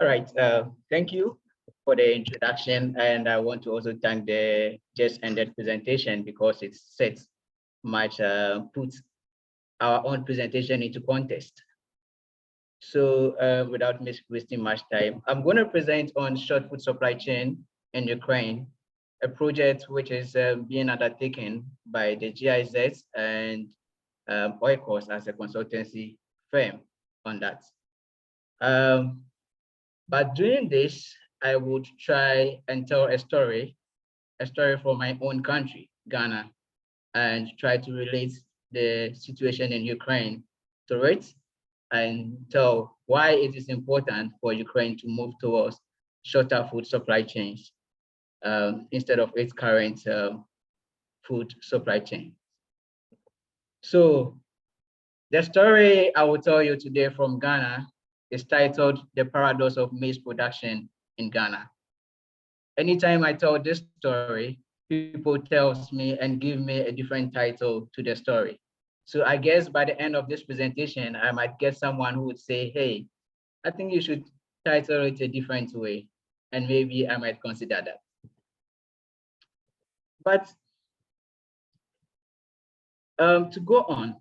All right, thank you for the introduction. And I want to also thank the just ended presentation because it sets much, puts our own presentation into context. So without wasting much time, I'm going to present on short food supply chain in Ukraine, a project which is being undertaken by the GIZ and Oikos as a consultancy firm on that. But doing this, I would try and tell a story from my own country, Ghana, and try to relate the situation in Ukraine to it and tell why it is important for Ukraine to move towards shorter food supply chains instead of its current food supply chain. So the story I will tell you today from Ghana is titled The Paradox of Maize Production in Ghana. Anytime I tell this story, people tells me and give me a different title to the story. So I guess by the end of this presentation, I might get someone who would say, hey, I think you should title it a different way. And maybe I might consider that. But to go on,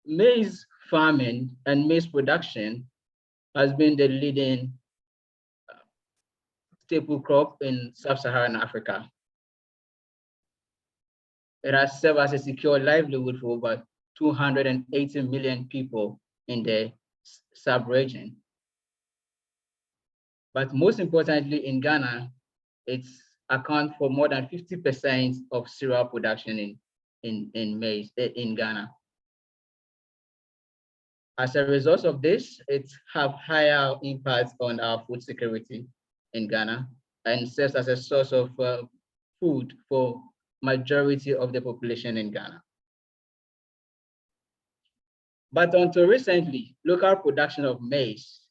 maize farming and maize production has been the leading staple crop in sub-Saharan Africa. It has served as a secure livelihood for over 280 million people in the sub-region. But most importantly, in Ghana, it accounts for more than 50% of cereal production in maize in Ghana. As a result of this, it have higher impact on our food security in Ghana and serves as a source of food for majority of the population in Ghana. But until recently, local production of maize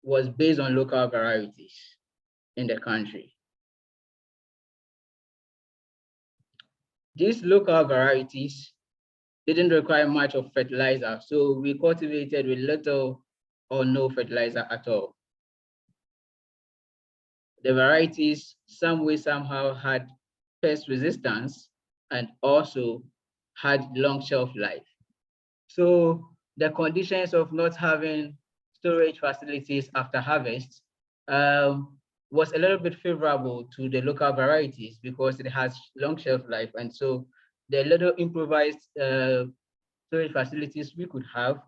was based on local varieties in the country. These local varieties didn't require much of fertilizer, so we cultivated with little or no fertilizer at all. The varieties, some way, somehow had pest resistance and also had long shelf life. So the conditions of not having storage facilities after harvest was a little bit favorable to the local varieties because it has long shelf life. And so the little improvised storage facilities we could have,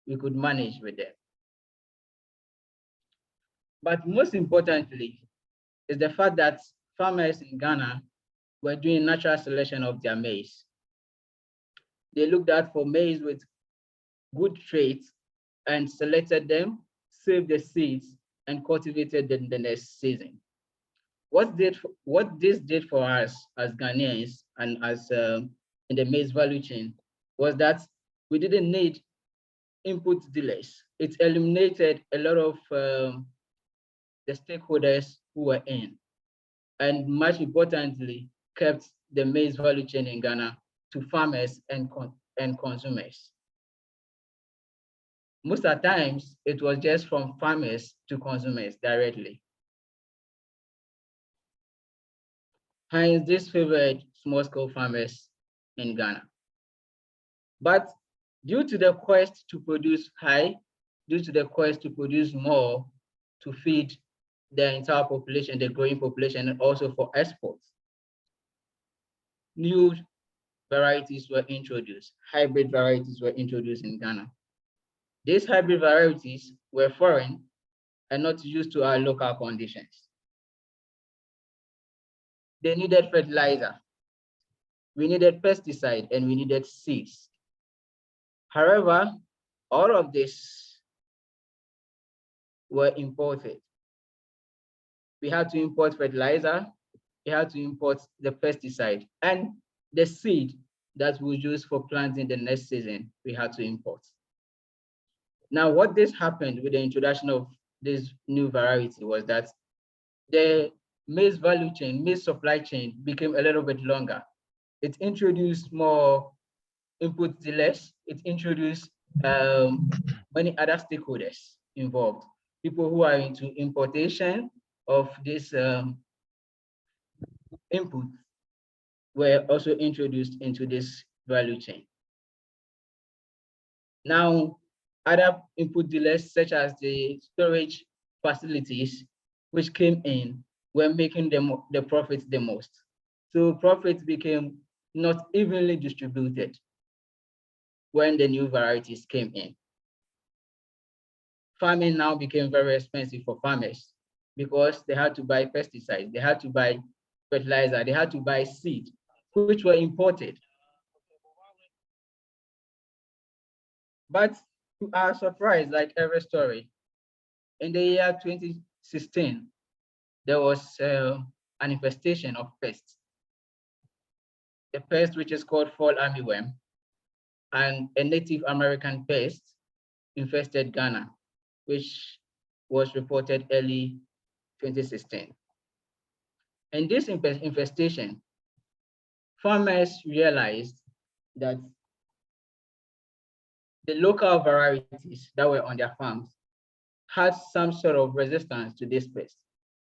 we could manage with them. But most importantly is the fact that farmers in Ghana were doing natural selection of their maize. They looked out for maize with good traits and selected them, saved the seeds, and cultivated them the next season. What this did for us as Ghanaians and as in the maize value chain was that we didn't need input delays. It eliminated a lot of the stakeholders who were in, and much importantly, kept the maize value chain in Ghana to farmers and consumers. Most of the times, it was just from farmers to consumers directly. Hence, this favored small-scale farmers in Ghana. But due to the quest to produce high, due to the quest to produce more to feed the entire population, the growing population, and also for exports, new varieties were introduced, hybrid varieties were introduced in Ghana. These hybrid varieties were foreign and not used to our local conditions. They needed fertilizer, we needed pesticide, and we needed seeds. However, all of this were imported. We had to import fertilizer, we had to import the pesticide, and the seed that we use for planting the next season, we had to import. Now, what this happened with the introduction of this new variety was that the maize value chain, maize supply chain became a little bit longer. It introduced more input delays. It introduced many other stakeholders involved. people who are into importation of this input were also introduced into this value chain. Now, other input dealers, such as the storage facilities, which came in, were making the profits the most. So profits became not evenly distributed when the new varieties came in. Farming now became very expensive for farmers because they had to buy pesticides, they had to buy fertilizer, they had to buy seed, which were imported. But to our surprise, like every story, in the year 2016, there was an infestation of pests. A pest which is called fall armyworm, and a Native American pest infested Ghana, which was reported early 2016. In this infestation, farmers realized that the local varieties that were on their farms had some sort of resistance to this pest.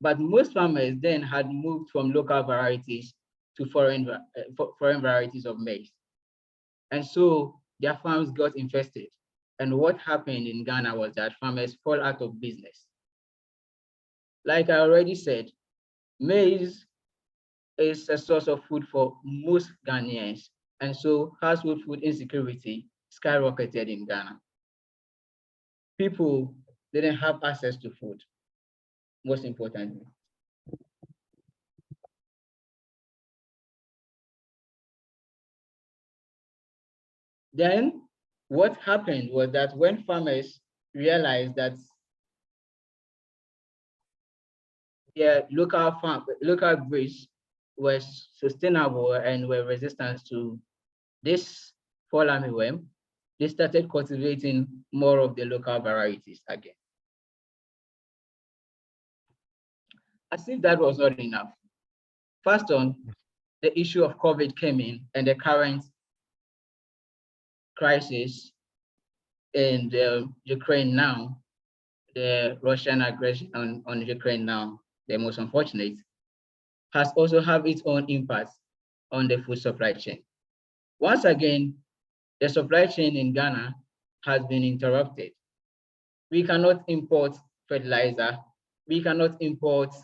But most farmers then had moved from local varieties to foreign varieties of maize. And so their farms got infested. And what happened in Ghana was that farmers fall out of business. Like I already said, maize is a source of food for most Ghanaians. And so household food insecurity skyrocketed in Ghana. People didn't have access to food, most importantly. Then what happened was that when farmers realized that their local breeds were sustainable and were resistant to this fall armyworm, they started cultivating more of the local varieties again. As if that was not enough. First on, the issue of COVID came in, and the current crisis in Ukraine now, the Russian aggression on Ukraine now, the most unfortunate, has also had its own impact on the food supply chain. Once again, the supply chain in Ghana has been interrupted. We cannot import fertilizer, we cannot import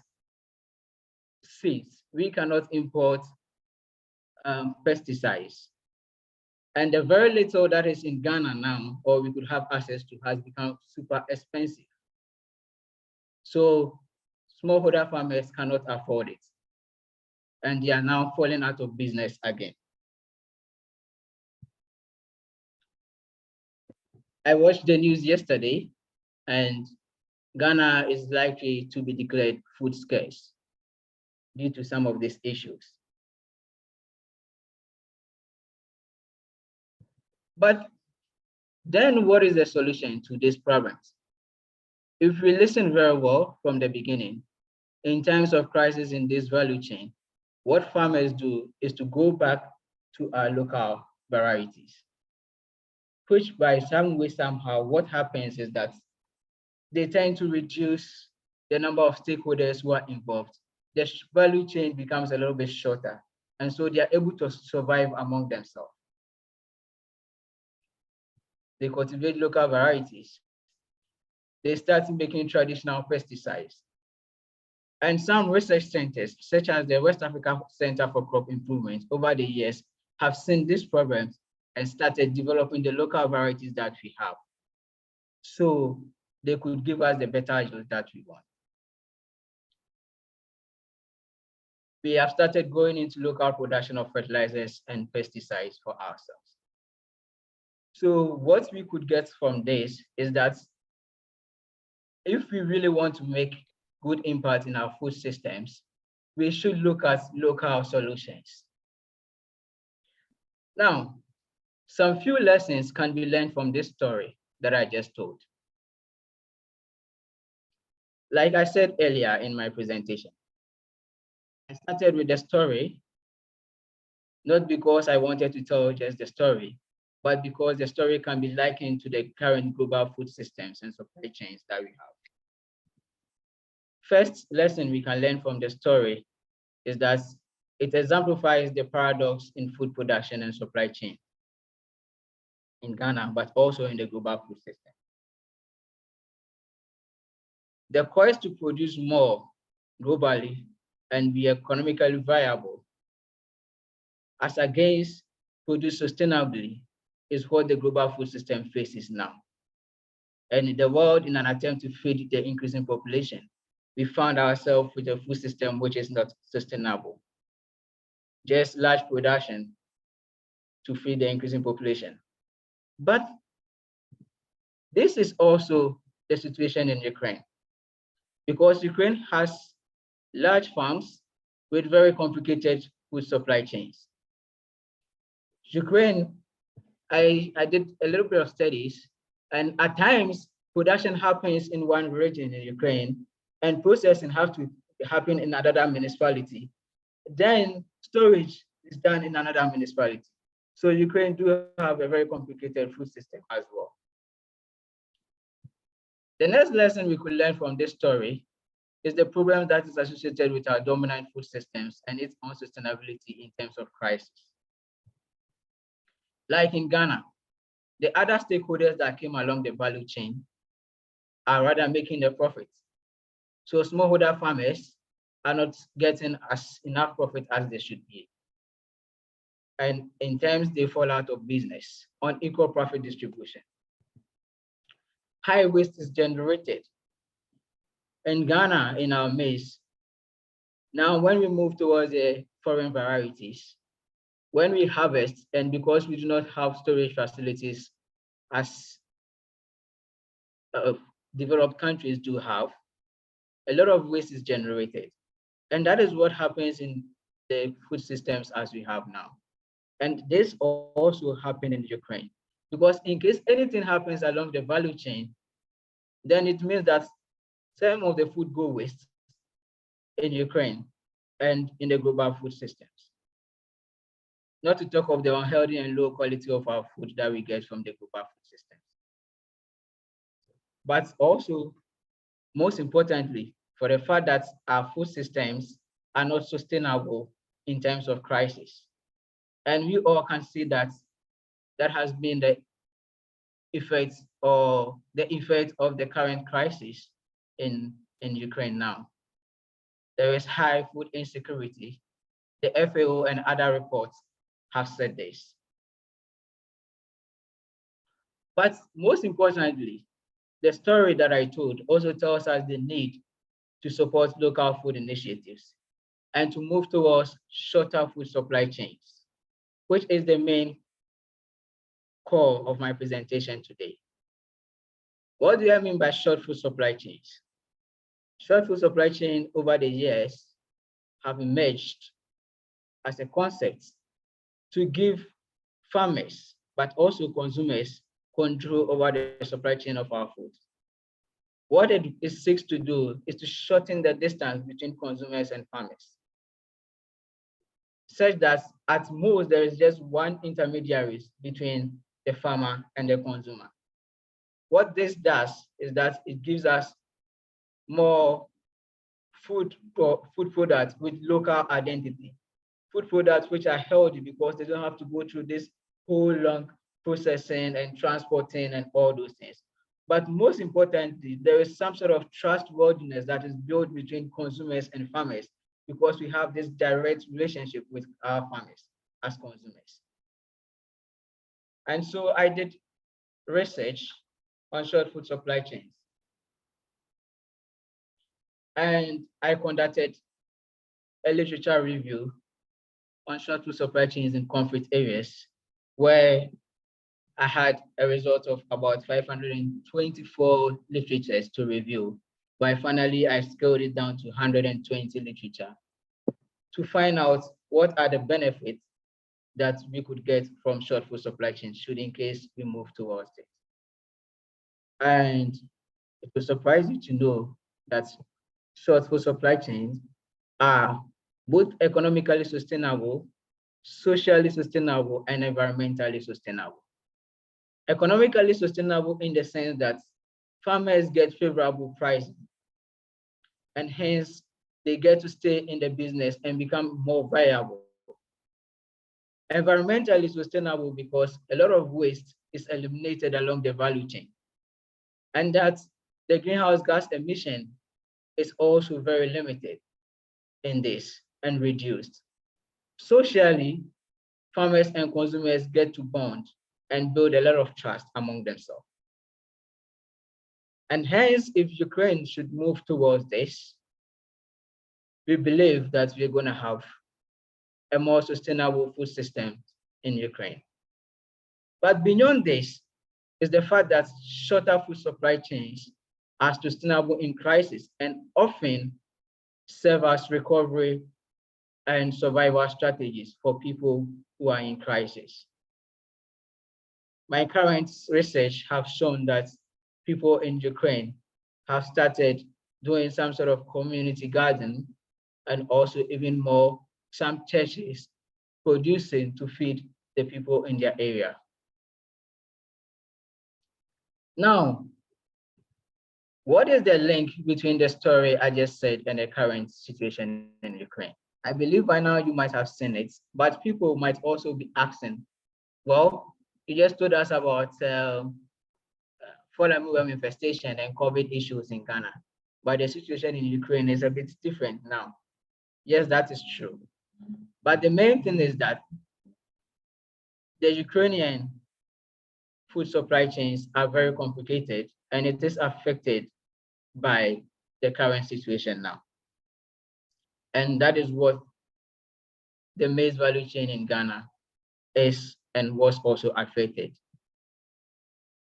seeds, we cannot import pesticides. And the very little that is in Ghana now, or we could have access to, has become super expensive. So smallholder farmers cannot afford it. And they are now falling out of business again. I watched the news yesterday, and Ghana is likely to be declared food scarce due to some of these issues. But then what is the solution to these problems? If we listen very well from the beginning, in times of crisis in this value chain, what farmers do is to go back to our local varieties, which by some way, somehow, what happens is that they tend to reduce the number of stakeholders who are involved. The value chain becomes a little bit shorter, and so they are able to survive among themselves. They cultivate local varieties. They start making traditional pesticides. And some research centers, such as the West Africa Center for Crop Improvement, over the years have seen these problems and started developing the local varieties that we have, so they could give us the better yield that we want. We have started going into local production of fertilizers and pesticides for ourselves. So what we could get from this is that if we really want to make good impact in our food systems, we should look at local solutions. Now, some few lessons can be learned from this story that I just told. Like I said earlier in my presentation, I started with the story, not because I wanted to tell just the story, but because the story can be likened to the current global food systems and supply chains that we have. First lesson we can learn from the story is that it exemplifies the paradox in food production and supply chain in Ghana, but also in the global food system. The quest to produce more globally and be economically viable as against produce sustainably is what the global food system faces now. And the world, in an attempt to feed the increasing population, we found ourselves with a food system which is not sustainable. Just large production to feed the increasing population. But this is also the situation in Ukraine, because Ukraine has large farms with very complicated food supply chains. Ukraine, I did a little bit of studies, and at times production happens in one region in Ukraine and processing has to happen in another municipality. Then storage is done in another municipality. So Ukraine do have a very complicated food system as well. The next lesson we could learn from this story is the problem that is associated with our dominant food systems and its unsustainability in terms of crisis. Like in Ghana, the other stakeholders that came along the value chain are rather making the profits. So smallholder farmers are not getting enough profit as they should be. And in terms, they fall out of business on equal profit distribution. High waste is generated. In Ghana, in our maize, now when we move towards the foreign varieties, when we harvest, and because we do not have storage facilities as developed countries do have, a lot of waste is generated. And that is what happens in the food systems as we have now. And this also happened in Ukraine, because in case anything happens along the value chain, then it means that some of the food go waste in Ukraine and in the global food systems. Not to talk of the unhealthy and low quality of our food that we get from the global food systems. But also, most importantly, for the fact that our food systems are not sustainable in terms of crisis. And we all can see that that has been the effect of the current crisis in Ukraine now. There is high food insecurity. The FAO and other reports have said this. But most importantly, the story that I told also tells us the need to support local food initiatives and to move towards shorter food supply chains, which is the main core of my presentation today. What do I mean by short food supply chains? Short food supply chain over the years have emerged as a concept to give farmers, but also consumers, control over the supply chain of our food. What it seeks to do is to shorten the distance between consumers and farmers, such that at most there is just one intermediary between the farmer and the consumer. What this does is that it gives us more food products with local identity, food products which are healthy because they don't have to go through this whole long processing and transporting and all those things. But most importantly, there is some sort of trustworthiness that is built between consumers and farmers because we have this direct relationship with our farmers as consumers. And so I did research on short food supply chains. And I conducted a literature review on short food supply chains in conflict areas, where I had a result of about 524 literatures to review. But finally, I scaled it down to 120 literature to find out what are the benefits that we could get from short food supply chains should in case we move towards it. And it will surprise you to know that short food supply chains are both economically sustainable, socially sustainable, and environmentally sustainable. Economically sustainable in the sense that farmers get favorable pricing. and hence they get to stay in the business and become more viable. Environmentally sustainable because a lot of waste is eliminated along the value chain, and that the greenhouse gas emission is also very limited in this and reduced. Socially, farmers and consumers get to bond and build a lot of trust among themselves. And hence, if Ukraine should move towards this, we believe that we're going to have a more sustainable food system in Ukraine. But beyond this is the fact that shorter food supply chains are sustainable in crisis and often serve as recovery and survival strategies for people who are in crisis. My current research have shown that people in Ukraine have started doing some sort of community garden, and also even more, some churches producing to feed the people in their area. Now, what is the link between the story I just said and the current situation in Ukraine? I believe by now you might have seen it, but people might also be asking, well, you just told us about fallen worm infestation and COVID issues in Ghana, but the situation in Ukraine is a bit different now. Yes, that is true. But the main thing is that the Ukrainian food supply chains are very complicated, and it is affected by the current situation now. And that is what the maize value chain in Ghana is and was also affected.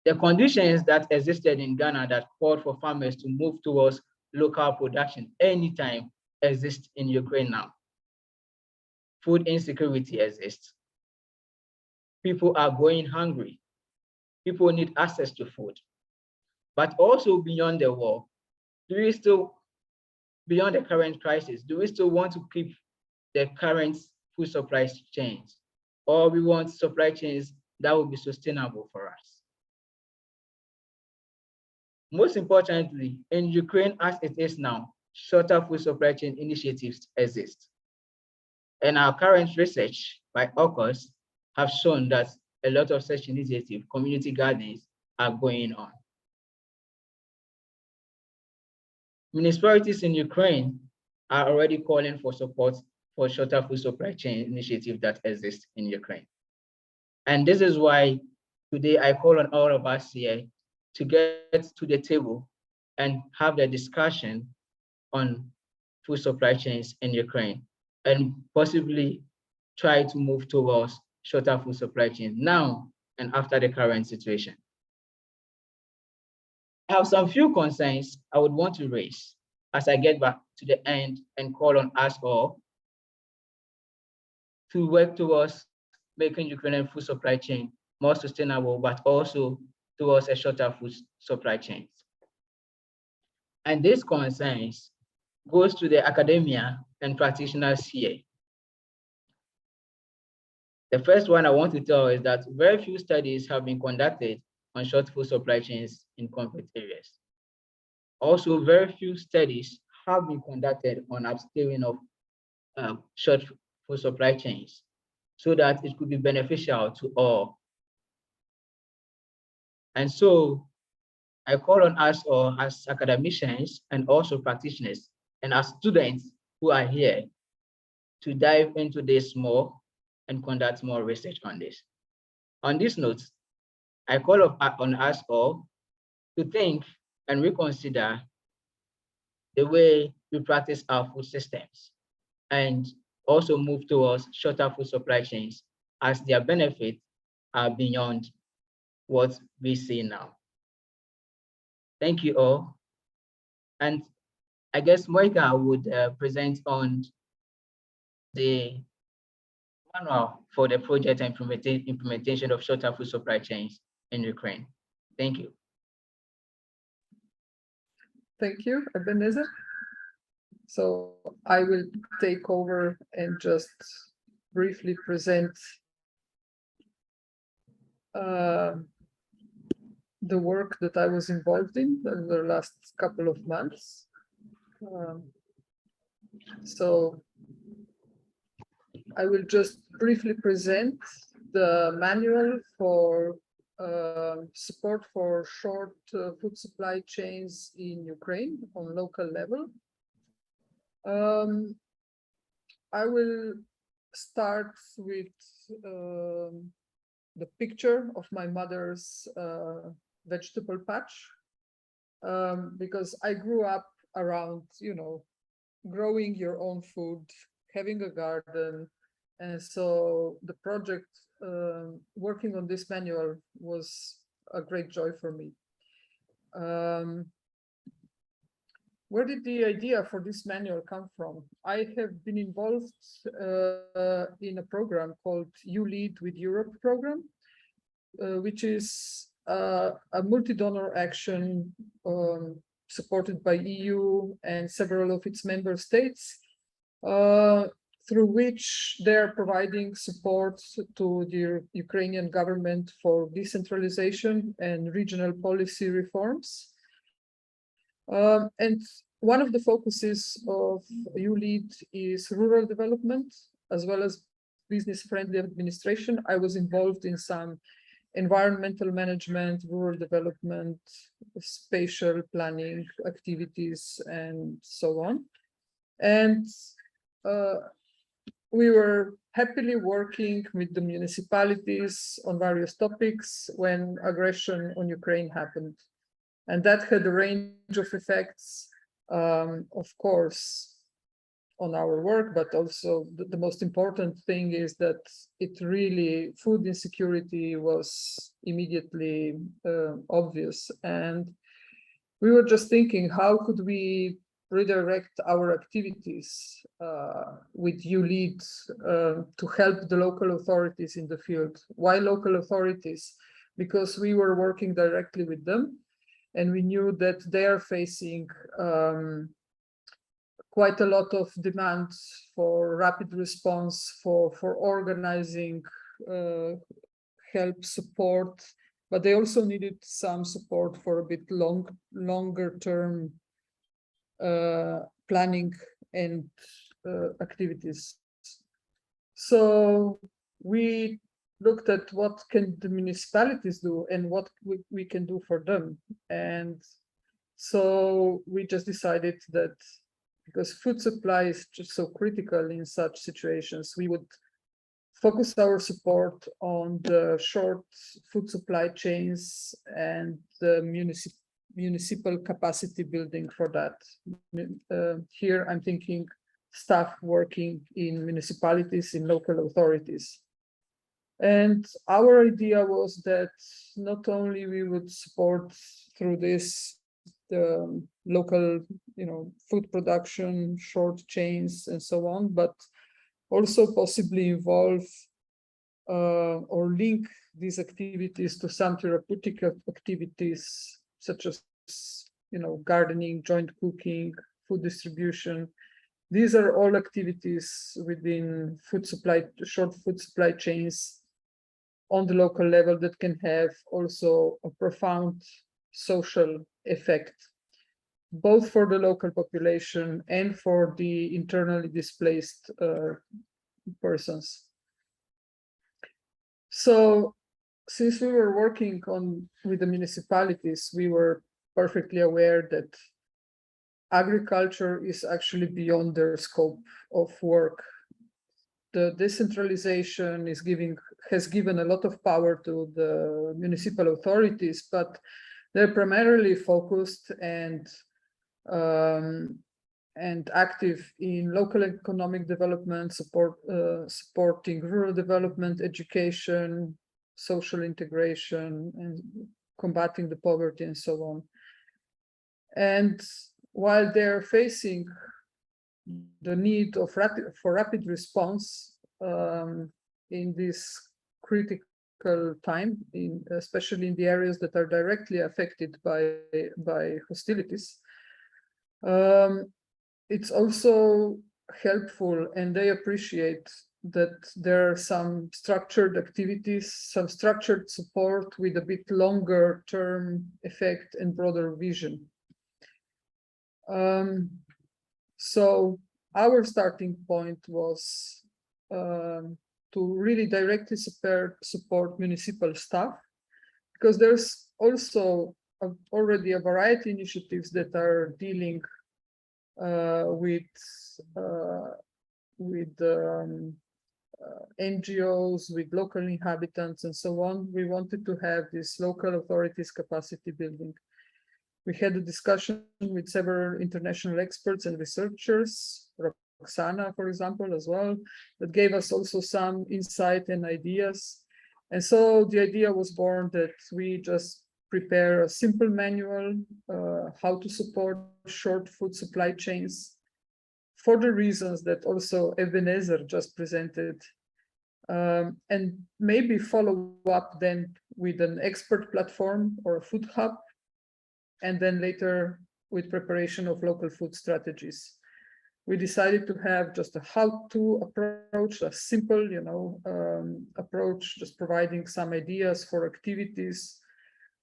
The conditions that existed in Ghana that called for farmers to move towards local production anytime exist in Ukraine now. Food insecurity exists. People are going hungry. People need access to food. But also beyond the war, beyond the current crisis, do we still want to keep the current food supply chains? Or we want supply chains that will be sustainable for us? Most importantly, in Ukraine as it is now, shorter food supply chain initiatives exist. And our current research by AUKUS have shown that a lot of such initiatives, community gardens, are going on. Municipalities in Ukraine are already calling for support for shorter food supply chain initiatives that exist in Ukraine. And this is why today I call on all of us here to get to the table and have the discussion on food supply chains in Ukraine and possibly try to move towards shorter food supply chains now and after the current situation. I have some few concerns I would want to raise as I get back to the end and call on us all to work towards making Ukrainian food supply chain more sustainable, but also towards a shorter food supply chains. And these concerns goes to the academia and practitioners here. The first one I want to tell is that very few studies have been conducted on short food supply chains in conflict areas. Also, very few studies have been conducted on upscaling of short food supply chains so that it could be beneficial to all. And so I call on us all as academicians and also practitioners and as students who are here to dive into this more and conduct more research on this. On this note, I call on us all to think and reconsider the way we practice our food systems and also move towards shorter food supply chains as their benefits are beyond what we see now. Thank you all. And I guess Mojca would present on the manual for the project and implementation of shorter food supply chains in Ukraine. Thank you. Thank you, Ebenezer. So I will take over and just briefly present the work that I was involved in over the last couple of months. So I will just briefly present the manual for support for short food supply chains in Ukraine on local level. I will start with the picture of my mother's vegetable patch, because I grew up around, growing your own food, having a garden. And so the project working on this manual was a great joy for me. Where did the idea for this manual come from? I have been involved in a program called You Lead with Europe program, which is a multi-donor action supported by EU and several of its member states, through which they're providing support to the Ukrainian government for decentralization and regional policy reforms. And one of the focuses of ULEAD is rural development, as well as business-friendly administration. I was involved in some environmental management, rural development, spatial planning activities, and so on. And we were happily working with the municipalities on various topics when aggression on Ukraine happened. And that had a range of effects, of course, on our work, but also the most important thing is that it really, food insecurity was immediately obvious. And we were just thinking, how could we redirect our activities with ULEAD to help the local authorities in the field? Why local authorities? Because we were working directly with them. And we knew that they are facing quite a lot of demands for rapid response, for organizing help, support, but they also needed some support for a bit longer term planning and activities. So we looked at what can the municipalities do and what we can do for them. And so we just decided that because food supply is just so critical in such situations, we would focus our support on the short food supply chains and the municipal capacity building for that. Here I'm thinking staff working in municipalities, in local authorities. And our idea was that not only we would support through this the local, food production, short chains, and so on, but also possibly involve or link these activities to some therapeutic activities, such as, gardening, joint cooking, food distribution. These are all activities within short food supply chains on the local level that can have also a profound social effect, both for the local population and for the internally displaced persons. So since we were working with the municipalities, we were perfectly aware that agriculture is actually beyond their scope of work. The decentralization has given a lot of power to the municipal authorities, but they're primarily focused and active in local economic development, supporting rural development, education, social integration, and combating the poverty and so on. And while they're facing the need for rapid response in this critical time, especially in the areas that are directly affected by hostilities, it's also helpful, and they appreciate that there are some structured activities, some structured support with a bit longer term effect and broader vision. So our starting point was to really directly support municipal staff, because there's also already a variety of initiatives that are dealing with NGOs, with local inhabitants and so on. We wanted to have this local authorities capacity building. We had a discussion with several international experts and researchers, Roxana, for example, as well, that gave us also some insight and ideas. And so the idea was born that we just prepare a simple manual, how to support short food supply chains, for the reasons that also Ebenezer just presented, and maybe follow up then with an expert platform or a food hub, and then later with preparation of local food strategies. We decided to have just a how-to approach, a simple, approach, just providing some ideas for activities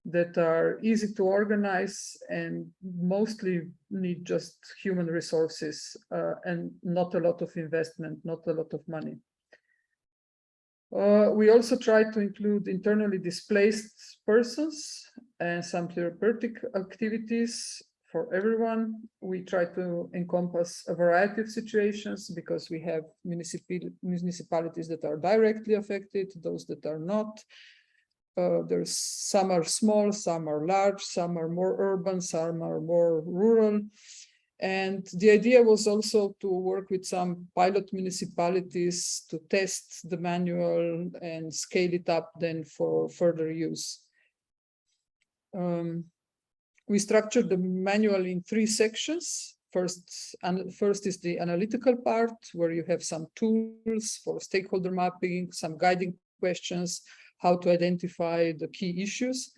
that are easy to organize and mostly need just human resources and not a lot of investment, not a lot of money. We also tried to include internally displaced persons and some therapeutic activities for everyone. We try to encompass a variety of situations because we have municipalities that are directly affected, those that are not. There's some are small, some are large, some are more urban, some are more rural. And the idea was also to work with some pilot municipalities to test the manual and scale it up then for further use. We structured the manual in 3 sections. First is the analytical part, where you have some tools for stakeholder mapping, some guiding questions, how to identify the key issues,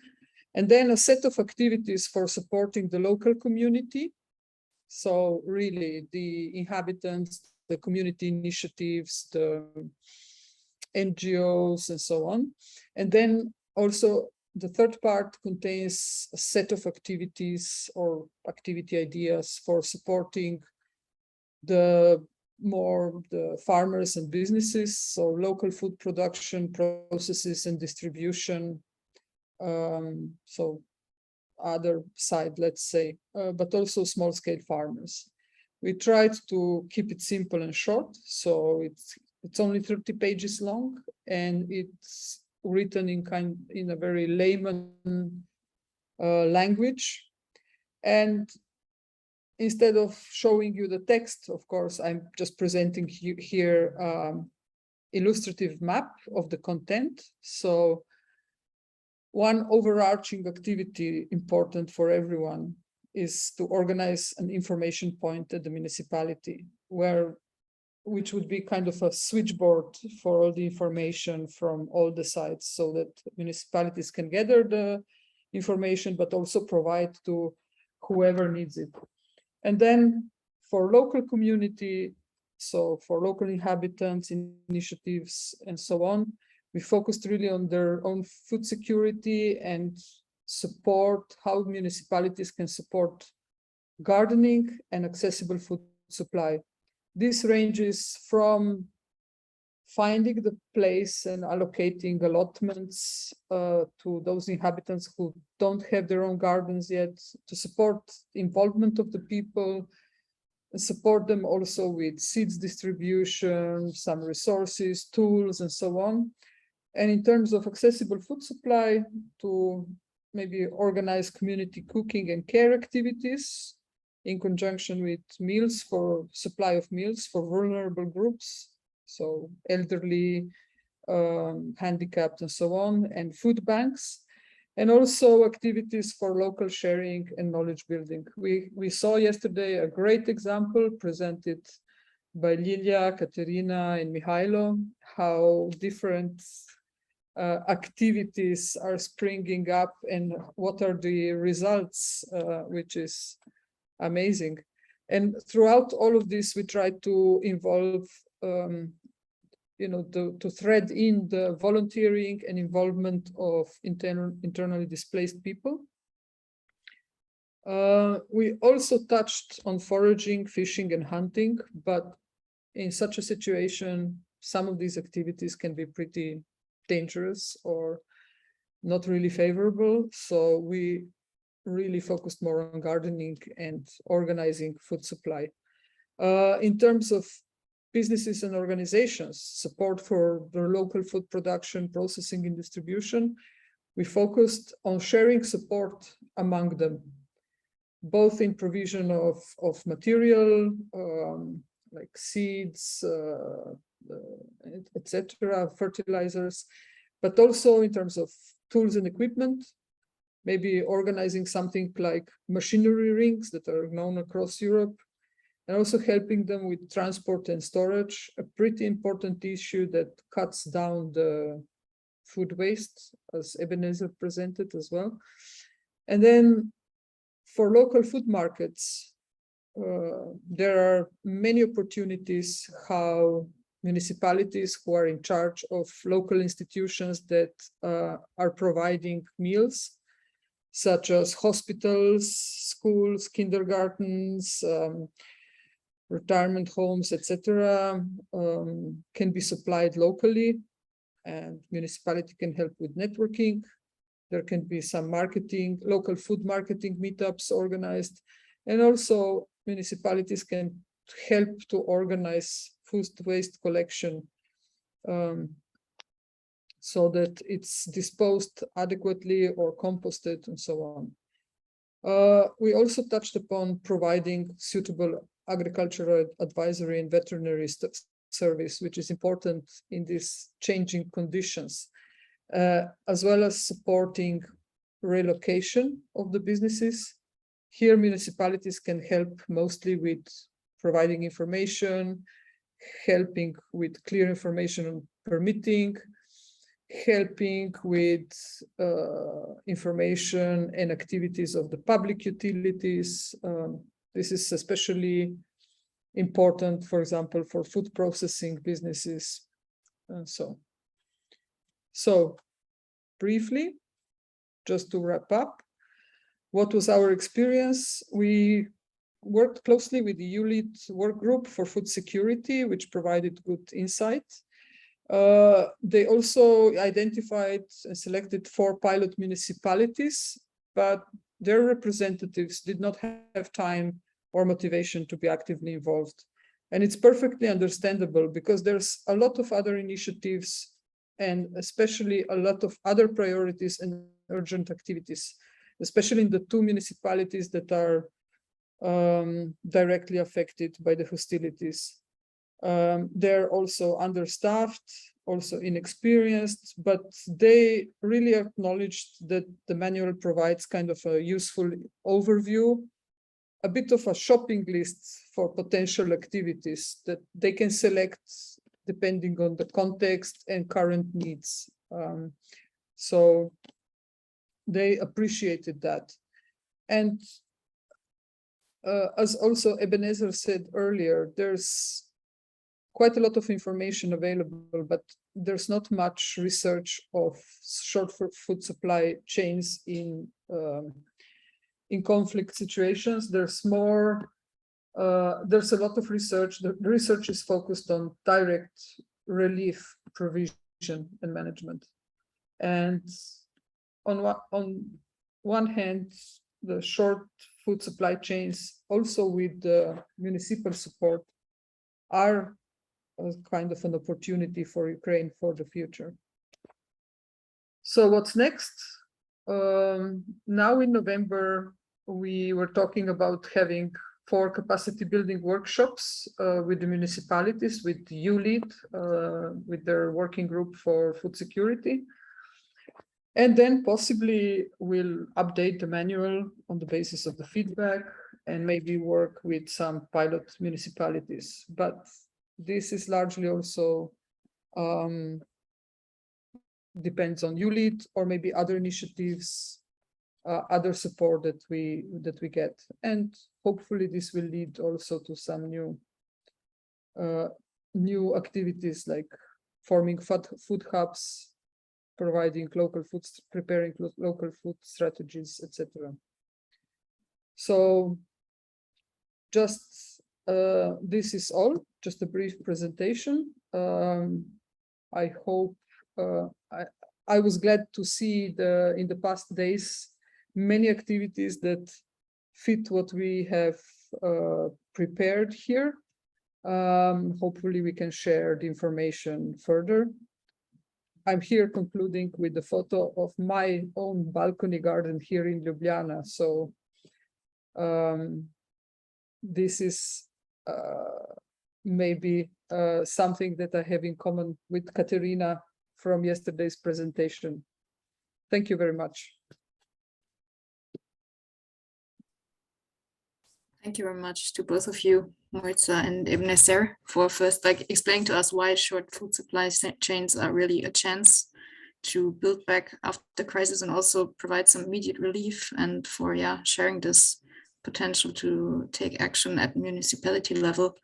and then a set of activities for supporting the local community. So really the inhabitants, the community initiatives, the NGOs and so on. And then also the third part contains a set of activities or activity ideas for supporting the farmers and businesses, so local food production, processes and distribution, so other side, let's say, but also small-scale farmers. We tried to keep it simple and short, so it's only 30 pages long, and it's written in a very layman language. And instead of showing you the text, of course, I'm just presenting here illustrative map of the content. So one overarching activity important for everyone is to organize an information point at the municipality, which would be kind of a switchboard for all the information from all the sites, so that municipalities can gather the information, but also provide to whoever needs it. And then for local community, so for local inhabitants, initiatives, and so on, we focused really on their own food security and support, how municipalities can support gardening and accessible food supply. This ranges from finding the place and allocating allotments to those inhabitants who don't have their own gardens yet, to support involvement of the people, and support them also with seeds distribution, some resources, tools, and so on. And in terms of accessible food supply, to maybe organize community cooking and care activities in conjunction with meals, for supply of meals for vulnerable groups, so elderly, handicapped, and so on, and food banks, and also activities for local sharing and knowledge building. We saw yesterday a great example presented by Lilia, Katerina, and Mihailo, how different activities are springing up and what are the results, which is amazing. And throughout all of this, we try to involve, to thread in the volunteering and involvement of internally displaced people. We also touched on foraging, fishing, and hunting, but in such a situation, some of these activities can be pretty dangerous or not really favorable. So we really focused more on gardening and organizing food supply. In terms of businesses and organizations, support for their local food production, processing, and distribution, we focused on sharing support among them, both in provision of material, like seeds, etc., fertilizers, but also in terms of tools and equipment, maybe organizing something like machinery rings that are known across Europe, and also helping them with transport and storage, a pretty important issue that cuts down the food waste, as Ebenezer presented as well. And then for local food markets, there are many opportunities how municipalities who are in charge of local institutions that are providing meals, such as hospitals, schools, kindergartens, retirement homes, etc., can be supplied locally, and municipality can help with networking. There can be some marketing, local food marketing meetups organized, and also municipalities can help to organize food waste collection so that it's disposed adequately or composted and so on. We also touched upon providing suitable agricultural advisory and veterinary service, which is important in these changing conditions, as well as supporting relocation of the businesses. Here, municipalities can help mostly with providing information, helping with clear information on permitting, helping with information and activities of the public utilities. This is especially important, for example, for food processing businesses and so. So briefly, just to wrap up, what was our experience? We worked closely with the ULEAD work group for food security, which provided good insight. They also identified and selected 4 pilot municipalities, but their representatives did not have time or motivation to be actively involved. And it's perfectly understandable because there's a lot of other initiatives and especially a lot of other priorities and urgent activities, especially in the 2 municipalities that are directly affected by the hostilities. They're also understaffed, also inexperienced, but they really acknowledged that the manual provides kind of a useful overview, a bit of a shopping list for potential activities that they can select depending on the context and current needs. So they appreciated that. And as also Ebenezer said earlier, there's quite a lot of information available, but there's not much research of short food supply chains in conflict situations. There's more, there's a lot of research. The research is focused on direct relief provision and management. And on one hand, the short food supply chains, also with the municipal support, are a kind of an opportunity for Ukraine for the future. So what's next? Now in November, we were talking about having 4 capacity building workshops with the municipalities, with ULEAD, with their working group for food security. And then possibly we'll update the manual on the basis of the feedback and maybe work with some pilot municipalities. But this is largely also depends on ULEAD or maybe other initiatives, other support that we get, and hopefully this will lead also to some new activities like forming food hubs, providing local food, preparing local food strategies, etc. So just this is all, just a brief presentation. I hope I was glad to see in the past days many activities that fit what we have prepared here. Hopefully we can share the information further. I'm here concluding with the photo of my own balcony garden here in Ljubljana. So this is maybe something that I have in common with Katerina from yesterday's presentation. Thank you very much. Thank you very much to both of you, Mojca and Ebenezer, for first explaining to us why short food supply chains are really a chance to build back after the crisis and also provide some immediate relief, and for sharing this potential to take action at municipality level.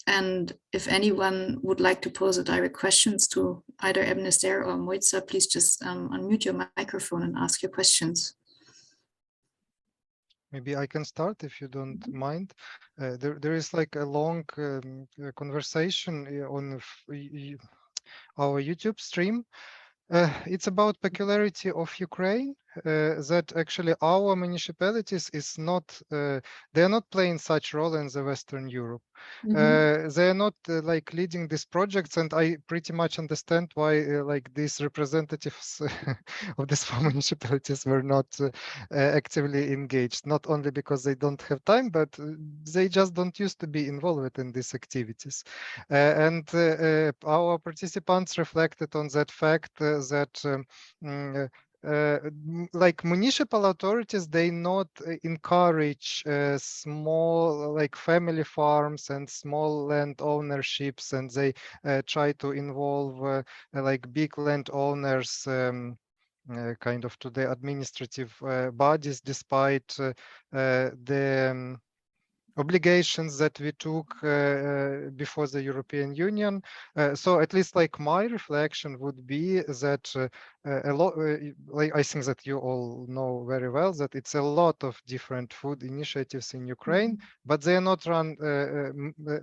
And if anyone would like to pose a direct questions to either Ebenezer or Mojca, please just unmute your microphone and ask your questions. Maybe I can start if you don't mind. There is like a long conversation on our YouTube stream. It's about peculiarity of Ukraine, that actually our municipalities is not, they're not playing such role in the Western Europe. They're not like leading these projects, and I pretty much understand why like these representatives of these four municipalities were not actively engaged, not only because they don't have time, but they just don't used to be involved in these activities. And our participants reflected on that fact that like municipal authorities, they not encourage small like family farms and small land ownerships, and they try to involve like big landowners kind of to the administrative bodies, despite the obligations that we took before the European Union. So at least like my reflection would be that a lot, like I think that you all know very well that it's a lot of different food initiatives in Ukraine, but they are not run,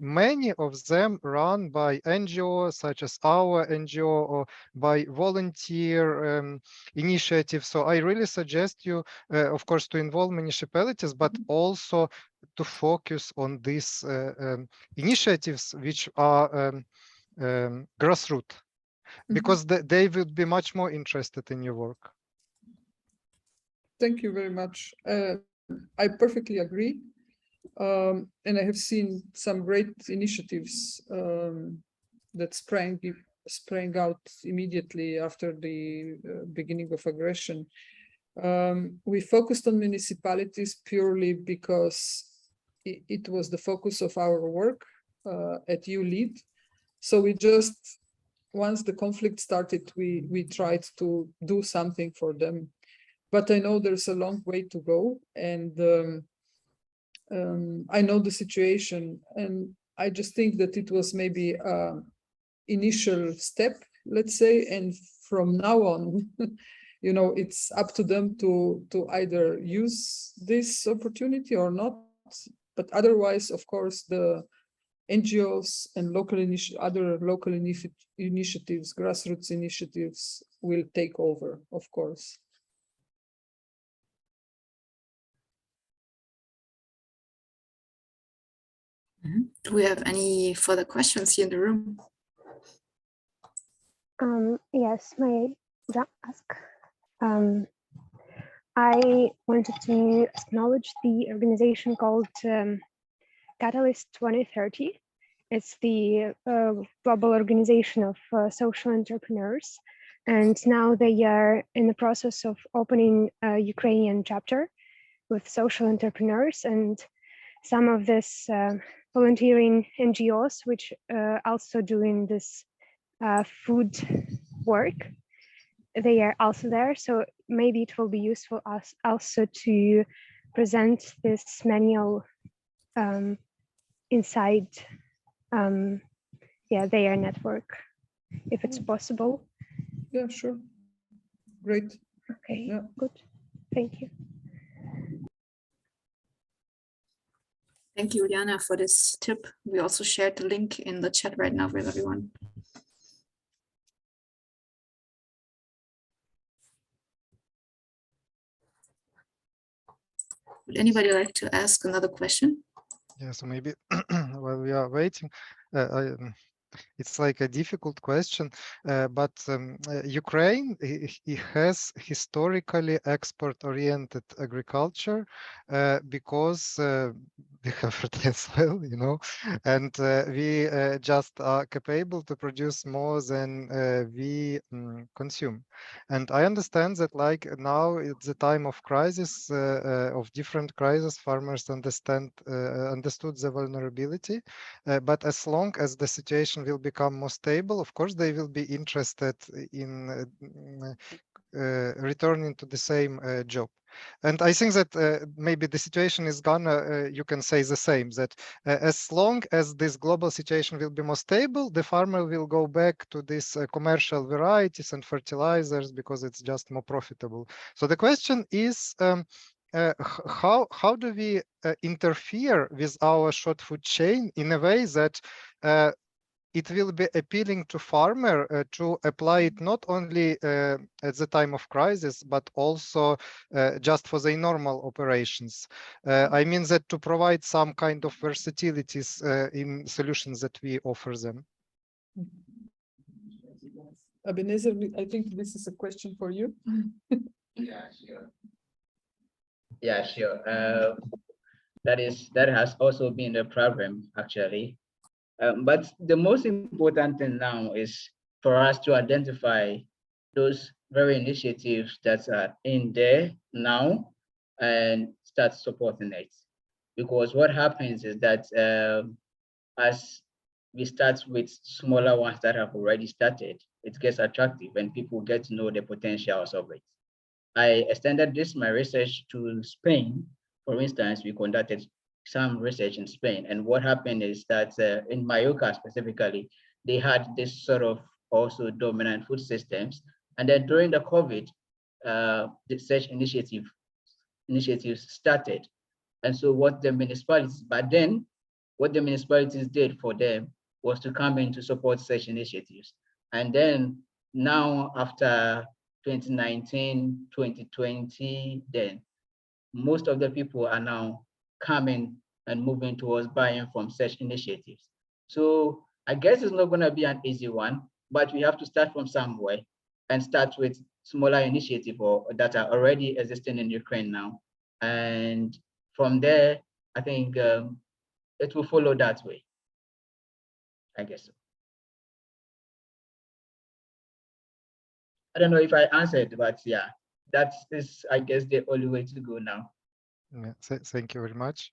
many of them run by NGOs such as our NGO or by volunteer initiatives. So I really suggest you, of course, to involve municipalities, but also to focus on these initiatives which are grassroots, because they would be much more interested in your work. Thank you very much. I perfectly agree. And I have seen some great initiatives that sprang out immediately after the beginning of aggression. We focused on municipalities purely because it was the focus of our work at ULEAD. So we just, once the conflict started, we tried to do something for them. But I know there's a long way to go, and I know the situation, and I just think that it was maybe an initial step, let's say, and from now on, you know, it's up to them to either use this opportunity or not. But otherwise, of course, the NGOs and other local initiatives, grassroots initiatives will take over, of course. Do we have any further questions here in the room? Yes, may I ask? I wanted to acknowledge the organization called Catalyst 2030. It's the global organization of social entrepreneurs. And now they are in the process of opening a Ukrainian chapter with social entrepreneurs, and some of this volunteering NGOs, which also doing this food work. They are also there, so maybe it will be useful us also to present this manual inside their network, if it's possible. Yeah, sure. Great. Okay, Yeah. good. Thank you. Thank you, Juliana, for this tip. We also shared the link in the chat right now with everyone. Would anybody like to ask another question? Yeah, so maybe while we are waiting, it's like a difficult question, but Ukraine it has historically export-oriented agriculture because we have fertile soil, you know, and we just are capable to produce more than we consume. And I understand that like now it's the time of crisis, of different crises, farmers understood the vulnerability. But as long as the situation will become more stable, of course, they will be interested in returning to the same job. And I think that maybe the situation is gonna, you can say the same, that as long as this global situation will be more stable, the farmer will go back to these commercial varieties and fertilizers because it's just more profitable. So the question is, how do we interfere with our short food chain in a way that it will be appealing to farmer to apply it not only at the time of crisis, but also just for the normal operations. I mean that to provide some kind of versatilities in solutions that we offer them. Ebenezer, I think this is a question for you. Yeah, sure. Yeah, sure. That has also been a problem actually. But the most important thing now is for us to identify those very initiatives that are in there now and start supporting it. Because what happens is that as we start with smaller ones that have already started, it gets attractive and people get to know the potentials of it. I extended my research to Spain. For instance, we conducted some research in Spain. And what happened is that in Mallorca specifically, they had this sort of also dominant food systems. And then during the COVID, the such initiatives started. And so what the municipalities did for them was to come in to support such initiatives. And then now after 2019, 2020, then most of the people are now coming and moving towards buying from such initiatives. So I guess it's not going to be an easy one, but we have to start from somewhere and start with smaller initiatives that are already existing in Ukraine now. And from there, I think it will follow that way. I guess so. I don't know if I answered, but yeah, that is, I guess, the only way to go now. Yeah, thank you very much.